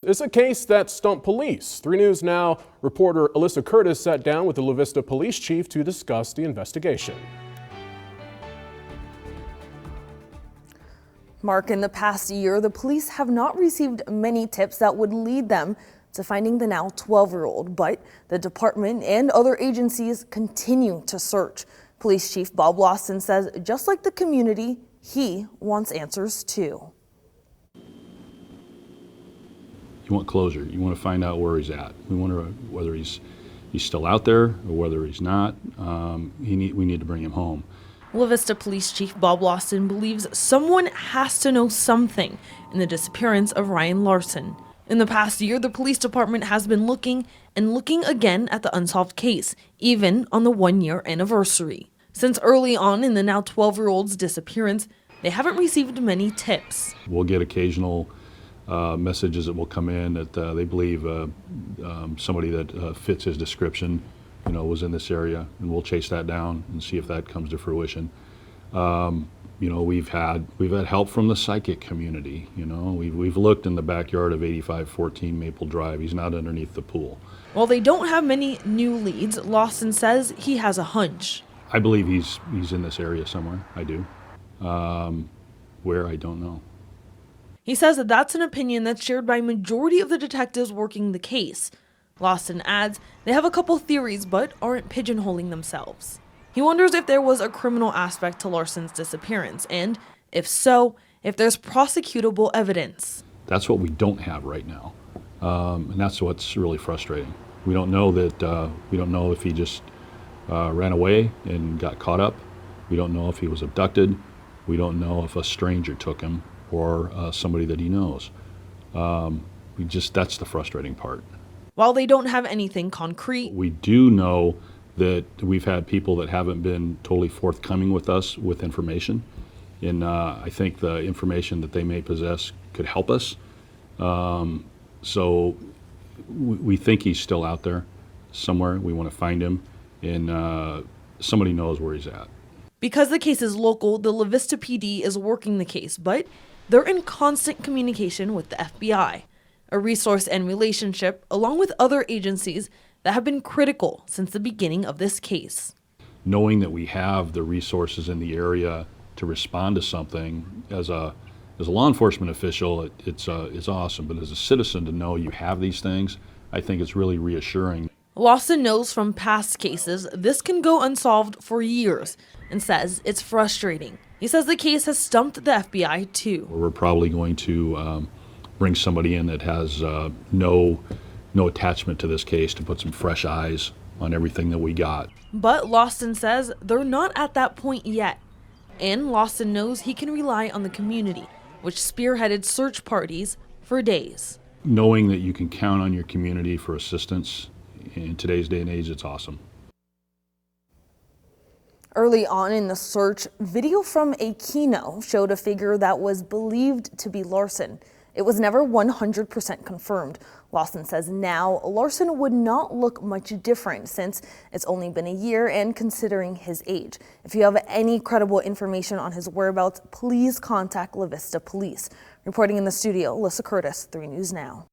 It's a case that stumped police. 3 News Now reporter Alyssa Curtis sat down with the La Vista police chief to discuss the investigation. Mark, in the past year, the police have not received many tips that would lead them to finding the now 12-year-old, but the department and other agencies continue to search. Police Chief Bob Larsen says just like the community, he wants answers too. You want closure. You want to find out where he's at. We wonder whether he's still out there or whether he's not. We need to bring him home. La Vista Police Chief Bob Larsen believes someone has to know something in the disappearance of Ryan Larsen. In the past year, the police department has been looking again at the unsolved case, even on the 1-year anniversary. Since early on in the now 12-year-old's disappearance, they haven't received many tips. We'll get occasional messages that will come in that they believe somebody that fits his description, was in this area, and we'll chase that down and see if that comes to fruition. We've had help from the psychic community. We've looked in the backyard of 8514 Maple Drive. He's not underneath the pool. While they don't have many new leads, Larsen says he has a hunch. I believe he's in this area somewhere. I do. Where, I don't know. He says that that's an opinion that's shared by a majority of the detectives working the case. Larsen adds they have a couple theories but aren't pigeonholing themselves. He wonders if there was a criminal aspect to Larsen's disappearance, and if so, if there's prosecutable evidence. That's what we don't have right now, and that's what's really frustrating. We don't know that. We don't know if he just ran away and got caught up. We don't know if he was abducted. We don't know if a stranger took him or somebody that he knows. That's the frustrating part. While they don't have anything concrete, we do know that we've had people that haven't been totally forthcoming with us with information, and I think the information that they may possess could help us. So we think he's still out there somewhere. We want to find him, and somebody knows where he's at. Because the case is local, the La Vista PD is working the case, but they're in constant communication with the FBI, a resource and relationship along with other agencies that have been critical since the beginning of this case. Knowing that we have the resources in the area to respond to something, as a law enforcement official, it's awesome, but as a citizen to know you have these things, I think it's really reassuring. Larsen knows from past cases this can go unsolved for years and says it's frustrating. He says the case has stumped the FBI too. We're probably going to bring somebody in that has no attachment to this case to put some fresh eyes on everything that we got. But Larsen says they're not at that point yet. And Larsen knows he can rely on the community, which spearheaded search parties for days. Knowing that you can count on your community for assistance in today's day and age, it's awesome. Early on in the search, video from a Keno showed a figure that was believed to be Larsen. It was never 100% confirmed. Larsen says now Larsen would not look much different since it's only been a year and considering his age. If you have any credible information on his whereabouts, please contact La Vista Police. Reporting in the studio, Alyssa Curtis, 3 News Now.